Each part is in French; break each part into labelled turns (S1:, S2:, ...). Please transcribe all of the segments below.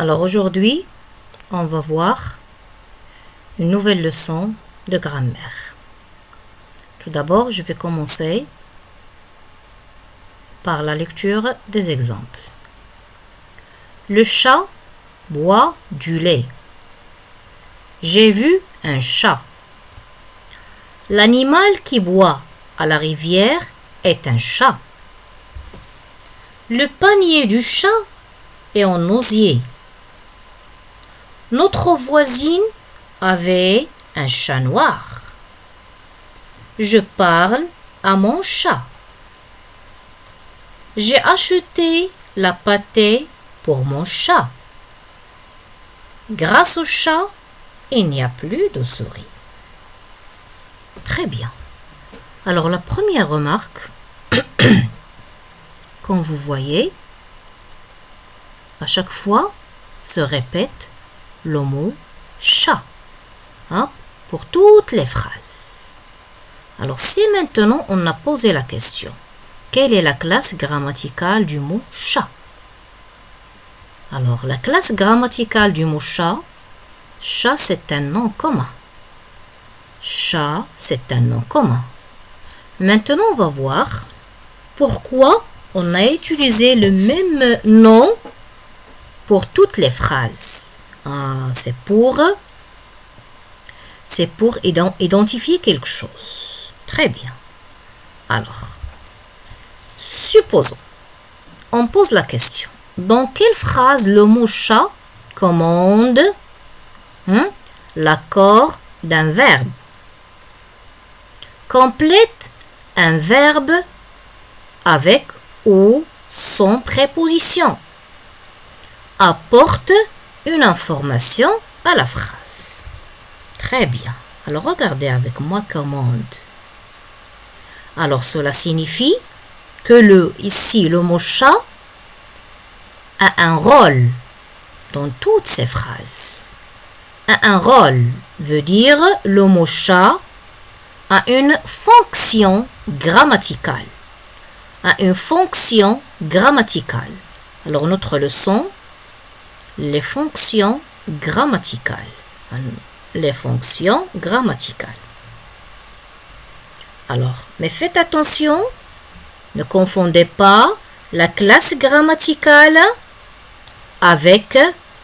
S1: Alors aujourd'hui, on va voir une nouvelle leçon de grammaire. Tout d'abord, je vais commencer par la lecture des exemples. Le chat boit du lait. J'ai vu un chat. L'animal qui boit à la rivière est un chat. Le panier du chat est en osier. Notre voisine avait un chat noir. Je parle à mon chat. J'ai acheté la pâtée pour mon chat. Grâce au chat, il n'y a plus de souris. Très bien. Alors la première remarque, comme vous voyez, à chaque fois se répète le mot chat pour toutes les phrases. Alors si maintenant on a posé la question, quelle est la classe grammaticale du mot chat? Alors la classe grammaticale du mot chat c'est un nom commun. Chat c'est un nom commun. Maintenant on va voir pourquoi on a utilisé le même nom pour toutes les phrases. C'est pour identifier quelque chose. Très bien. Alors, supposons, on pose la question. Dans quelle phrase le mot chat commande l'accord d'un verbe? Complète un verbe avec ou sans préposition. Apporte une information à la phrase. Très bien. Alors regardez avec moi commande. Alors cela signifie que ici le mot chat a un rôle dans toutes ces phrases. Un rôle veut dire le mot chat a une fonction grammaticale. A une fonction grammaticale. Alors notre leçon, les fonctions grammaticales. Les fonctions grammaticales. Alors, mais faites attention, ne confondez pas la classe grammaticale avec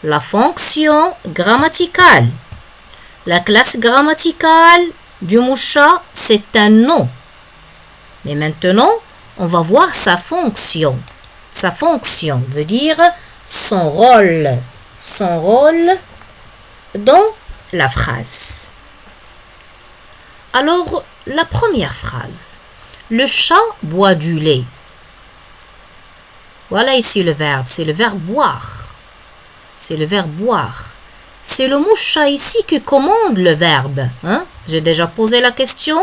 S1: la fonction grammaticale. La classe grammaticale du mot chat, c'est un nom. Mais maintenant, on va voir sa fonction. Sa fonction veut dire son rôle. Son rôle dans la phrase. Alors, la première phrase. Le chat boit du lait. Voilà ici le verbe. C'est le verbe boire. C'est le verbe boire. C'est le mot chat ici qui commande le verbe. J'ai déjà posé la question.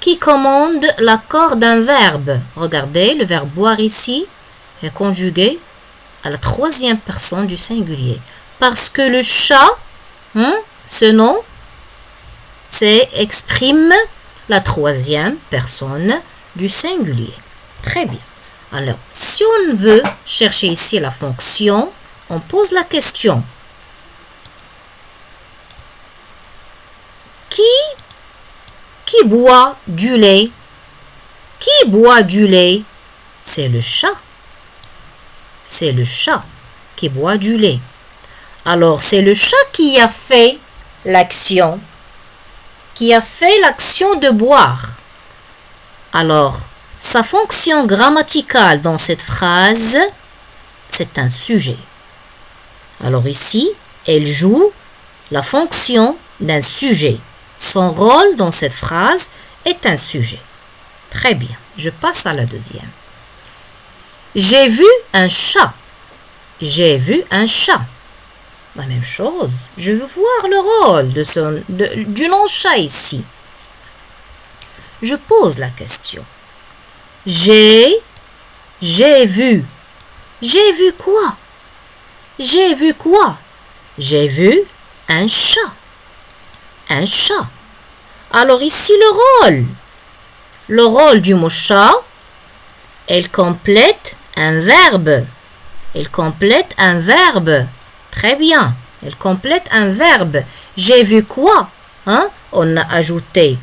S1: Qui commande l'accord d'un verbe? Regardez, le verbe boire ici est conjugué à la troisième personne du singulier. Parce que le chat, ce nom, exprime la troisième personne du singulier. Très bien. Alors, si on veut chercher ici la fonction, on pose la question. Qui boit du lait? Qui boit du lait? C'est le chat. C'est le chat qui boit du lait. Alors, c'est le chat qui a fait l'action. Qui a fait l'action de boire. Alors, sa fonction grammaticale dans cette phrase, c'est un sujet. Alors ici, elle joue la fonction d'un sujet. Son rôle dans cette phrase est un sujet. Très bien, je passe à la deuxième. J'ai vu un chat. J'ai vu un chat. La même chose, je veux voir le rôle du nom chat ici. Je pose la question. J'ai vu. J'ai vu quoi? J'ai vu quoi? J'ai vu un chat. Un chat. Alors ici le rôle. Le rôle du mot chat, elle complète un verbe. Elle complète un verbe. Très bien. Elle complète un verbe. J'ai vu quoi? Hein? On a ajouté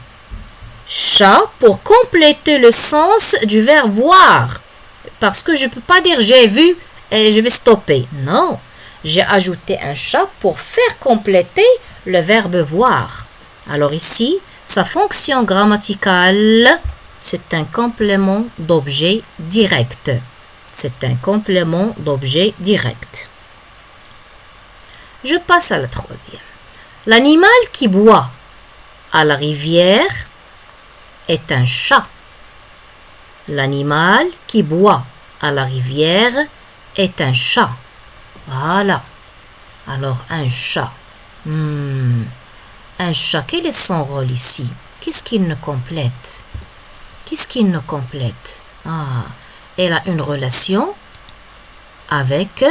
S1: chat pour compléter le sens du verbe voir. Parce que je ne peux pas dire j'ai vu et je vais stopper. Non. J'ai ajouté un chat pour faire compléter le verbe voir. Alors ici, sa fonction grammaticale, c'est un complément d'objet direct. C'est un complément d'objet direct. Je passe à la troisième. L'animal qui boit à la rivière est un chat. L'animal qui boit à la rivière est un chat. Voilà. Alors, un chat. Un chat, quel est son rôle ici? Qu'est-ce qu'il nous complète? Qu'est-ce qu'il nous complète? Elle a une relation avec...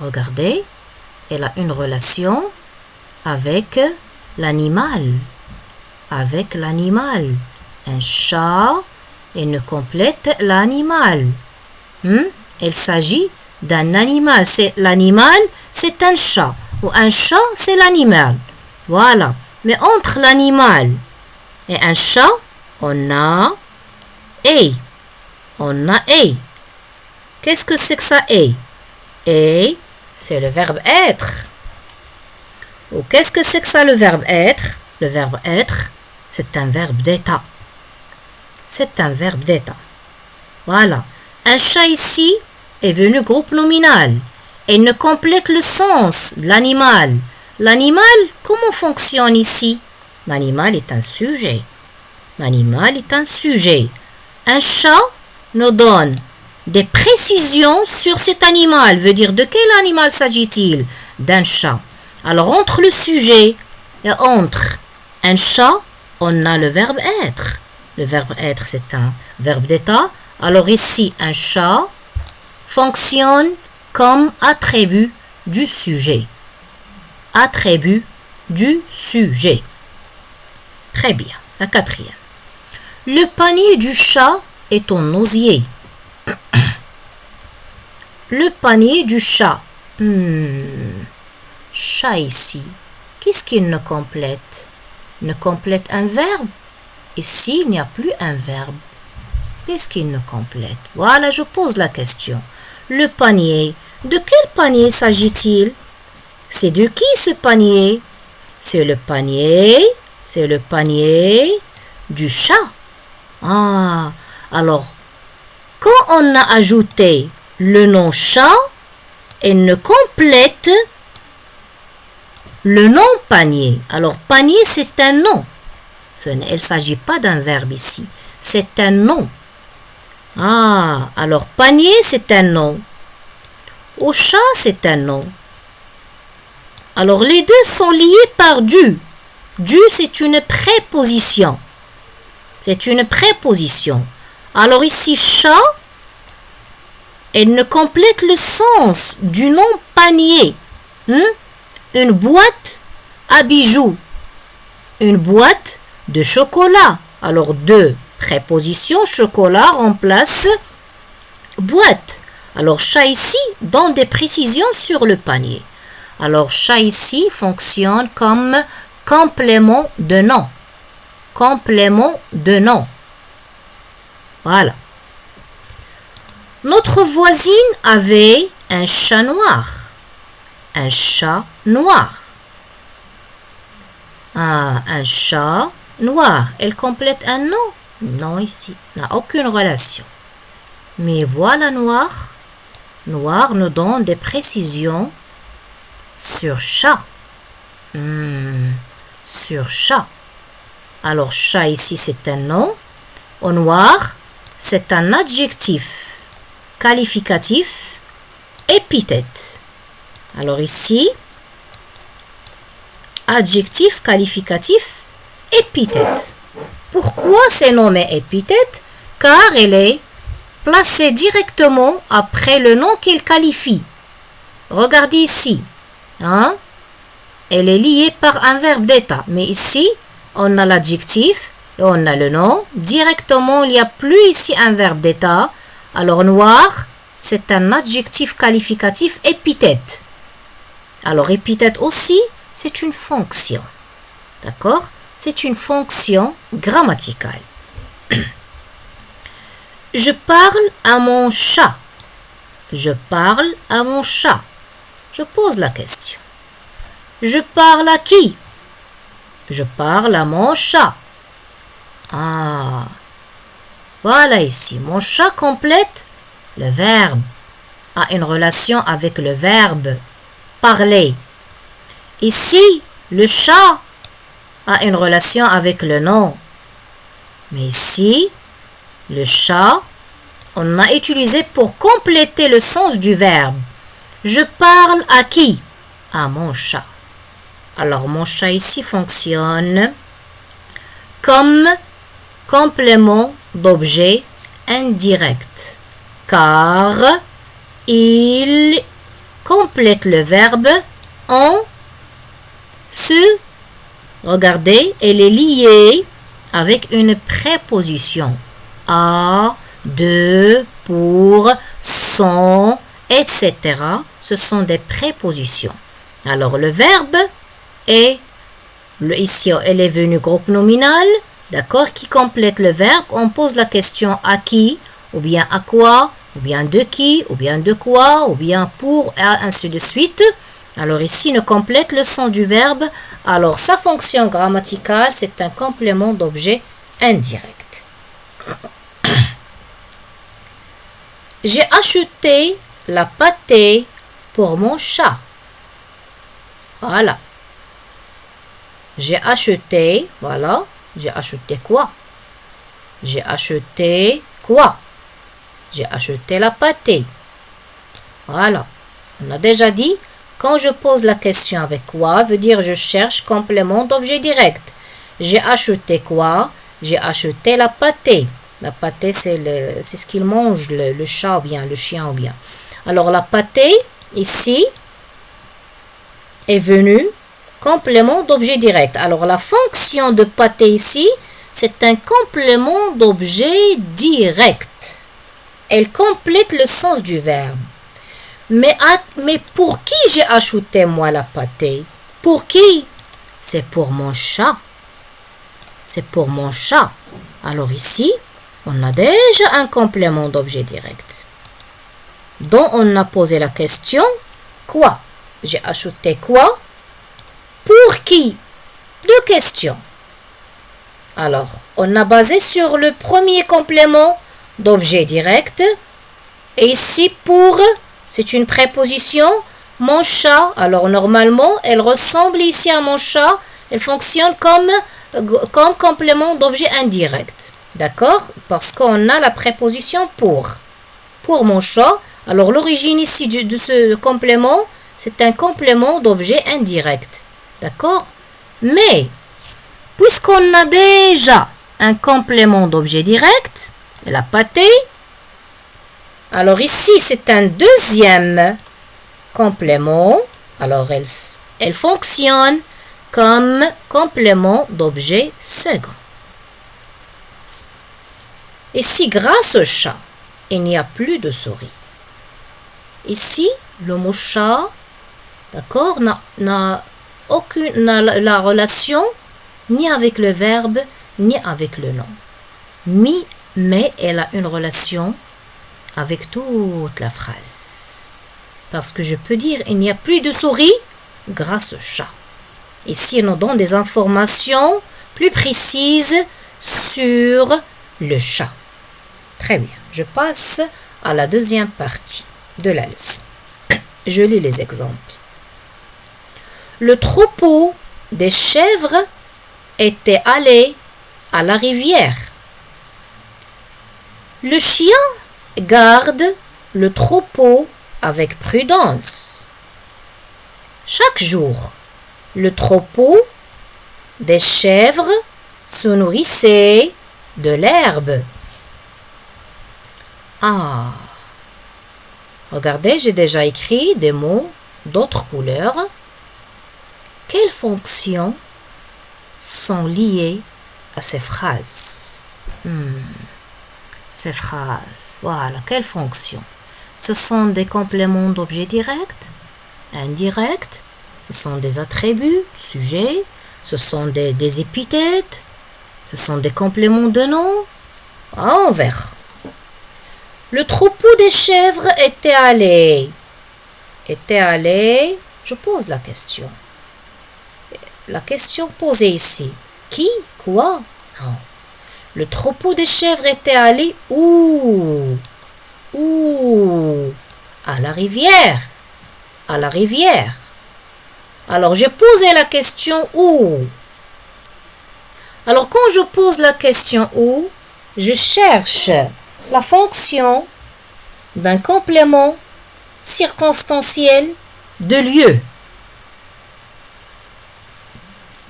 S1: Regardez. Elle a une relation avec l'animal. Avec l'animal. Un chat, elle nous complète l'animal. Il s'agit d'un animal. L'animal, c'est un chat. Ou un chat, c'est l'animal. Voilà. Mais entre l'animal et un chat, on a et. On a et. Qu'est-ce que c'est que ça et? Et, c'est le verbe être. Ou qu'est-ce que c'est que ça le verbe être? Le verbe être, c'est un verbe d'état. C'est un verbe d'état. Voilà. Un chat ici est venu groupe nominal. Il ne complète le sens de l'animal. L'animal, comment fonctionne ici? L'animal est un sujet. L'animal est un sujet. Un chat nous donne des précisions sur cet animal. Veut dire de quel animal s'agit-il? D'un chat. Alors entre le sujet et entre un chat, on a le verbe être. Le verbe être, c'est un verbe d'état. Alors ici, un chat fonctionne comme attribut du sujet. Attribut du sujet. Très bien. La quatrième. Le panier du chat est en osier. Le panier du chat. Chat ici. Qu'est-ce qu'il ne complète? Ne complète un verbe? Ici, il n'y a plus un verbe. Qu'est-ce qu'il ne complète? Voilà, je pose la question. Le panier. De quel panier s'agit-il? C'est de qui ce panier? C'est le panier du chat. Alors, quand on a ajouté le nom chat, il ne complète le nom panier. Alors, panier, c'est un nom. Il ne s'agit pas d'un verbe ici. C'est un nom. Alors panier, c'est un nom. Au chat, c'est un nom. Alors, les deux sont liés par du. Du, c'est une préposition. C'est une préposition. Alors ici, chat, elle ne complète le sens du nom panier. Une boîte à bijoux. Une boîte de chocolat. Alors, deux prépositions, chocolat remplace boîte. Alors, chat ici donne des précisions sur le panier. Alors, chat ici fonctionne comme complément de nom. Complément de nom. Voilà. Notre voisine avait un chat noir. Un chat noir. Un chat noir. Elle complète un nom? Non, ici. N'a aucune relation. Mais voilà noir. Noir nous donne des précisions sur chat. Sur chat. Alors, chat ici, c'est un nom. Au noir, c'est un adjectif qualificatif épithète. Alors ici, adjectif qualificatif épithète. Pourquoi c'est nommé épithète? Car elle est placée directement après le nom qu'elle qualifie. Regardez ici. Elle est liée par un verbe d'état. Mais ici, on a l'adjectif et on a le nom. Directement, il n'y a plus ici un verbe d'état. Alors, noir, c'est un adjectif qualificatif épithète. Alors, épithète aussi, c'est une fonction. D'accord? C'est une fonction grammaticale. Je parle à mon chat. Je parle à mon chat. Je pose la question. Je parle à qui? Je parle à mon chat. Ah, voilà ici. Mon chat complète le verbe. A une relation avec le verbe parler. Ici, le chat a une relation avec le nom. Mais ici, le chat, on a utilisé pour compléter le sens du verbe. Je parle à qui? À mon chat. Alors, mon chat ici fonctionne comme complément d'objet indirect, car il complète le verbe en se. Regardez, elle est liée avec une préposition. À, de, pour, son, etc. Ce sont des prépositions. Alors, le verbe est, ici, elle est venue groupe nominal, d'accord, qui complète le verbe. On pose la question à qui, ou bien à quoi, ou bien de qui, ou bien de quoi, ou bien pour, et ainsi de suite. Alors ici, on complète le sens du verbe. Alors, sa fonction grammaticale, c'est un complément d'objet indirect. J'ai acheté la pâtée pour mon chat. Voilà. J'ai acheté, voilà. J'ai acheté quoi? J'ai acheté quoi? J'ai acheté la pâtée. Voilà. On a déjà dit, quand je pose la question avec quoi, veut dire je cherche complément d'objet direct. J'ai acheté quoi? J'ai acheté la pâtée. La pâtée, c'est ce qu'il mange, le chat ou bien le chien ou bien. Alors, la pâtée, ici, est venue complément d'objet direct. Alors, la fonction de pâtée ici, c'est un complément d'objet direct. Elle complète le sens du verbe. Mais pour qui j'ai acheté, moi, la pâtée? Pour qui? C'est pour mon chat. C'est pour mon chat. Alors, ici, on a déjà un complément d'objet direct. Donc, on a posé la question, quoi? J'ai acheté quoi? Pour qui? Deux questions. Alors, on a basé sur le premier complément d'objet direct. Et ici, pour, c'est une préposition, mon chat. Alors, normalement, elle ressemble ici à mon chat. Elle fonctionne comme complément d'objet indirect. D'accord? Parce qu'on a la préposition pour. Pour mon chat. Alors, l'origine ici de ce complément, c'est un complément d'objet indirect. D'accord? Mais, puisqu'on a déjà un complément d'objet direct, la pâtée, alors ici, c'est un deuxième complément. Alors, elle fonctionne comme complément d'objet second. Et si grâce au chat, il n'y a plus de souris. Ici, le mot chat, d'accord, n'a la relation ni avec le verbe, ni avec le nom. Mais elle a une relation avec toute la phrase. Parce que je peux dire, il n'y a plus de souris grâce au chat. Ici, on nous donne des informations plus précises sur le chat. Très bien, je passe à la deuxième partie de la leçon. Je lis les exemples. Le troupeau des chèvres était allé à la rivière. Le chien garde le troupeau avec prudence. Chaque jour, le troupeau des chèvres se nourrissait de l'herbe. Ah, regardez, j'ai déjà écrit des mots d'autres couleurs. Quelles fonctions sont liées à ces phrases? Ces phrases, voilà, quelles fonctions ce sont des compléments d'objet direct, indirect, ce sont des attributs, sujets, ce sont des épithètes, ce sont des compléments de nom. Ah, on verra. Le troupeau des chèvres était allé. Était allé, je pose la question. La question posée ici. Qui? Quoi? Non. Le troupeau des chèvres était allé où? Où? À la rivière. À la rivière. Alors, j'ai posé la question où? Alors, quand je pose la question où, je cherche la fonction d'un complément circonstanciel de lieu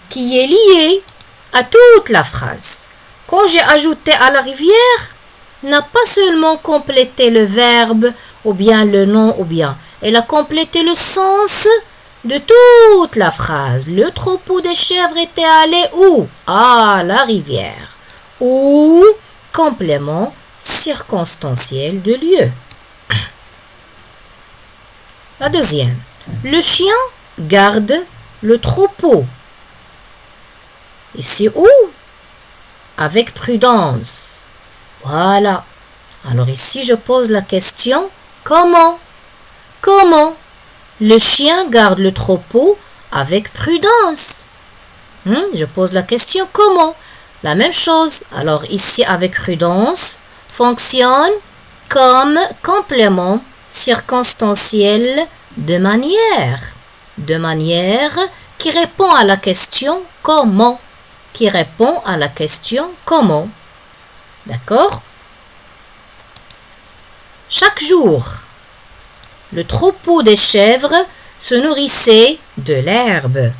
S1: qui est lié à toute la phrase. Quand j'ai ajouté à la rivière, n'a pas seulement complété le verbe ou bien le nom ou bien, elle a complété le sens de toute la phrase. Le troupeau des chèvres était allé où? À la rivière. Ou complément circonstanciel de lieu. La deuxième. Le chien garde le troupeau. Ici où? Avec prudence. Voilà. Alors ici, je pose la question, comment? Comment? Le chien garde le troupeau avec prudence. Je pose la question, comment? La même chose. Alors ici, avec prudence, fonctionne comme complément circonstanciel de manière qui répond à la question comment. Qui répond à la question comment. D'accord? Chaque jour, le troupeau des chèvres se nourrissait de l'herbe.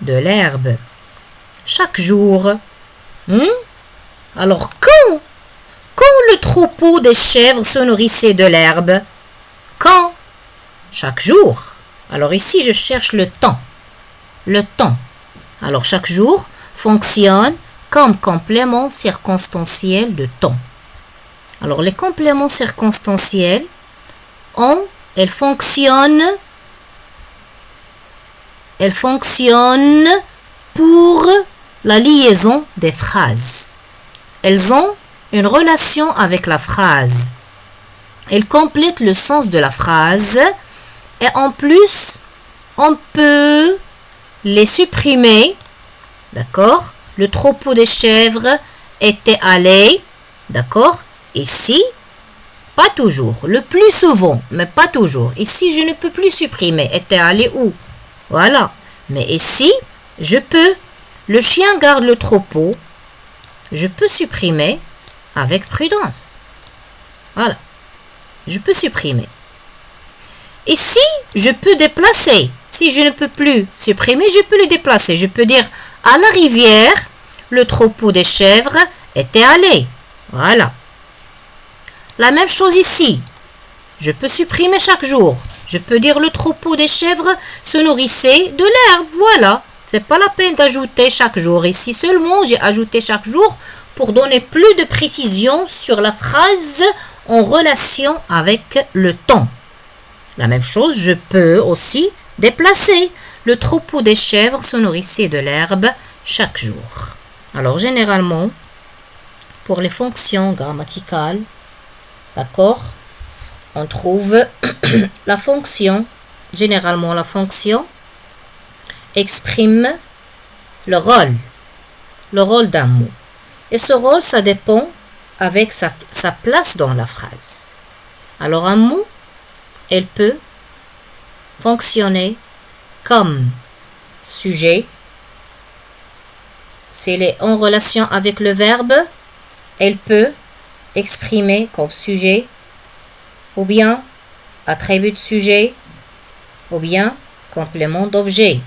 S1: De l'herbe. Chaque jour. Alors quand? Quand le troupeau des chèvres se nourrissait de l'herbe? Quand? Chaque jour. Alors ici, je cherche le temps. Le temps. Alors chaque jour fonctionne comme complément circonstanciel de temps. Alors les compléments circonstanciels, elles fonctionnent pour la liaison des phrases. Elles ont une relation avec la phrase. Elles complètent le sens de la phrase et en plus, on peut les supprimer. D'accord? Le troupeau des chèvres était allé. D'accord? Ici, pas toujours. Le plus souvent, mais pas toujours. Ici, je ne peux plus supprimer. Était allé où? Voilà. Mais ici, je peux. Le chien garde le troupeau. Je peux supprimer avec prudence. Voilà. Je peux supprimer. Ici, je peux déplacer. Si je ne peux plus supprimer, je peux le déplacer. Je peux dire à la rivière, le troupeau des chèvres était allé. Voilà. La même chose ici. Je peux supprimer chaque jour. Je peux dire le troupeau des chèvres se nourrissait de l'herbe. Voilà. C'est pas la peine d'ajouter chaque jour. Ici seulement, j'ai ajouté chaque jour pour donner plus de précision sur la phrase en relation avec le temps. La même chose, je peux aussi déplacer. Le troupeau des chèvres se nourrissait de l'herbe chaque jour. Alors, généralement, pour les fonctions grammaticales, d'accord, on trouve la fonction, généralement la fonction exprime le rôle d'un mot. Et ce rôle, ça dépend avec sa place dans la phrase. Alors, un mot, elle peut fonctionner comme sujet. S'il est en relation avec le verbe, elle peut exprimer comme sujet, ou bien attribut de sujet, ou bien complément d'objet.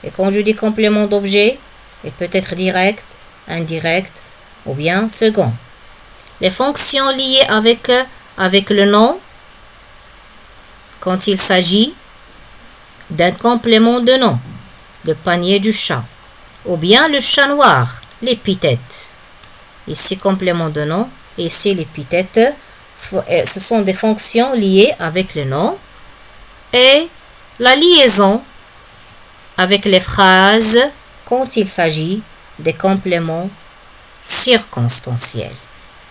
S1: Et quand je dis complément d'objet, il peut être direct, indirect, ou bien second. Les fonctions liées avec le nom, quand il s'agit d'un complément de nom, le panier du chat, ou bien le chat noir, l'épithète. Ici, complément de nom, et ici, l'épithète ce sont des fonctions liées avec le nom et la liaison avec les phrases quand il s'agit des compléments circonstanciels.